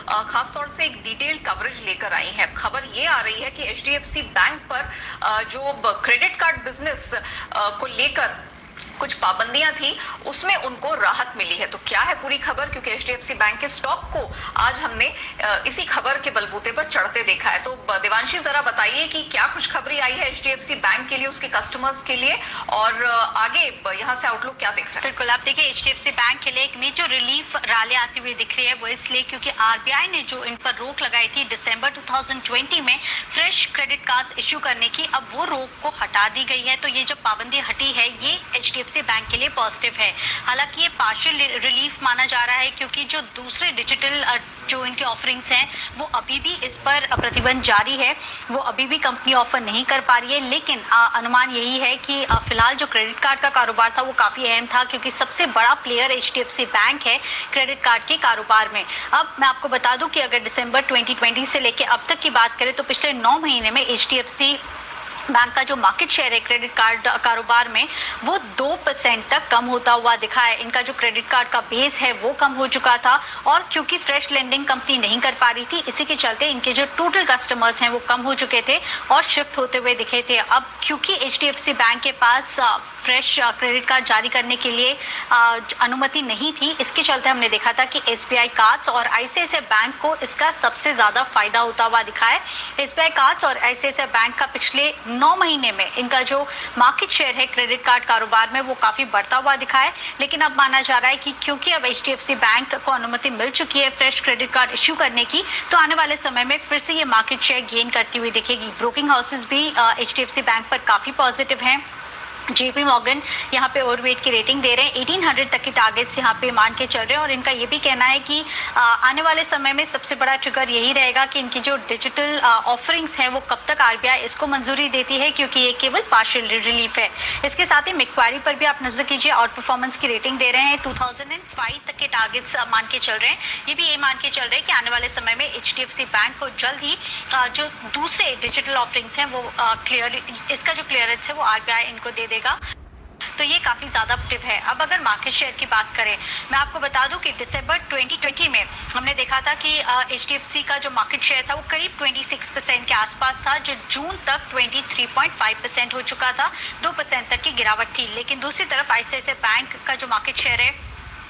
खासतौर से एक डिटेल्ड कवरेज लेकर आई है। खबर ये आ रही है कि एचडीएफसी बैंक पर जो क्रेडिट कार्ड बिजनेस को लेकर कुछ पाबंदियां थी, उसमें उनको राहत मिली है। तो क्या है पूरी खबर, क्योंकि एचडीएफसी बैंक के स्टॉक को आज हमने इसी खबर के बलबूते पर चढ़ते देखा है। तो देवांशी, जरा बताइए कि क्या खुशखबरी आई है एचडीएफसी बैंक के लिए, उसके कस्टमर्स के लिए, और आगे यहाँ से आउटलुक क्या दिख रहा है? बिल्कुल, आप देखिए एचडीएफसी बैंक के लिए एक मेजर रिलीफ रैली आती हुई दिख रही है। वो इसलिए क्योंकि आरबीआई ने जो इन पर रोक लगाई थी दिसंबर 2020 में फ्रेश क्रेडिट कार्ड्स इश्यू करने की, अब वो रोक को हटा दी गई है। तो ये जब पाबंदी हटी है, ये एचडीएफसी बैंक के लिए पॉजिटिव है। हालांकि ये पार्शियल रिलीफ माना जा रहा है, क्योंकि जो दूसरे डिजिटल जो इनके ऑफरिंग्स हैं वो अभी भी इस पर प्रतिबंध जारी है, वो अभी भी कंपनी ऑफर नहीं कर पा रही है। लेकिन अनुमान यही है कि फिलहाल जो क्रेडिट कार्ड का कारोबार था वो काफी अहम था, क्योंकि सबसे बड़ा प्लेयर एचडीएफसी बैंक है क्रेडिट कार्ड के कारोबार में। अब मैं आपको बता दूं कि अगर दिसंबर 2020 से लेकर अब तक की बात करें तो पिछले 9 महीने में एचडीएफसी बैंक का जो मार्केट शेयर है क्रेडिट कार्ड कारोबार में वो 2% तक कम होता हुआ दिखा है। इनका जो क्रेडिट कार्ड का बेस है वो कम हो चुका था, और क्योंकि फ्रेश लेंडिंग कंपनी नहीं कर पा रही थी, इसी के चलते इनके जो टोटल कस्टमर्स हैं वो कम हो चुके थे और शिफ्ट होते हुए दिखे थे। अब क्योंकि एचडीएफसी बैंक के पास फ्रेश क्रेडिट कार्ड जारी करने के लिए अनुमति नहीं थी, इसके चलते हमने देखा था कि एसबीआई कार्ड्स और आईसीआईसीआई बैंक को इसका सबसे ज्यादा फायदा होता हुआ दिखा है। एसबीआई कार्ड्स और आईसीआईसीआई बैंक का पिछले 9 महीने में इनका जो मार्केट शेयर है क्रेडिट कार्ड कारोबार में वो काफी बढ़ता हुआ दिखा है। लेकिन अब माना जा रहा है कि क्योंकि अब एचडीएफसी बैंक को अनुमति मिल चुकी है फ्रेश क्रेडिट कार्ड इश्यू करने की, तो आने वाले समय में फिर से ये मार्केट शेयर गेन करती हुई दिखेगी। ब्रोकिंग हाउसेस भी एचडीएफसी बैंक पर काफी पॉजिटिव हैं। जेपी मॉर्गन यहाँ पे ओवरवेट की रेटिंग दे रहे हैं, 1800 तक की टारगेट्स यहाँ पे मान के चल रहे हैं, और इनका ये भी कहना है कि आने वाले समय में सबसे बड़ा ट्रिगर यही रहेगा कि इनकी जो डिजिटल ऑफरिंग्स हैं वो कब तक आरबीआई इसको मंजूरी देती है, क्योंकि ये केवल पार्शियल रिलीफ है। इसके साथ ही मैक्वारी पर भी आप नजर कीजिए, आउट परफॉर्मेंस की रेटिंग दे रहे हैं, 2005 तक के टारगेट्स मान के चल रहे हैं। ये भी ये मान के चल रहे हैं कि आने वाले समय में एचडीएफसी बैंक को जल्द ही जो दूसरे डिजिटल ऑफरिंग्स हैं वो इसका जो क्लियरेंस है वो आरबीआई इनको दे देगा। तो ये काफी ज्यादा पॉजिटिव है। अब अगर मार्केट शेयर की बात करें, मैं आपको बता दूं कि दिसंबर 2020 में हमने देखा था कि एचडीएफसी का जो मार्केट शेयर था वो करीब 26% के आसपास था, जो जून तक 23.5% हो चुका था, 2% तक की गिरावट थी। लेकिन दूसरी तरफ आईसीआईसीआई बैंक का जो मार्केट शेयर है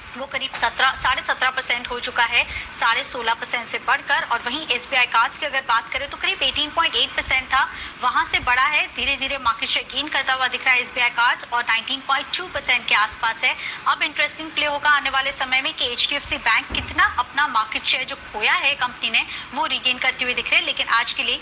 वो करीब 17.5% हो चुका है, 16.5% से बढ़कर। और वहीं एसबीआई कार्ड्स की अगर बात करें तो करीब 18.8% था, वहां से बढ़ा है, धीरे धीरे मार्केट शेयर गेन करता हुआ दिख रहा है एसबीआई कार्ड्स, और 19.2% के आसपास है। अब इंटरेस्टिंग प्ले होगा आने वाले समय में कि एचडीएफसी बैंक कितना अपना मार्केट शेयर जो खोया है कंपनी ने वो रिगेन करते हुए दिख रहे हैं। लेकिन आज के लिए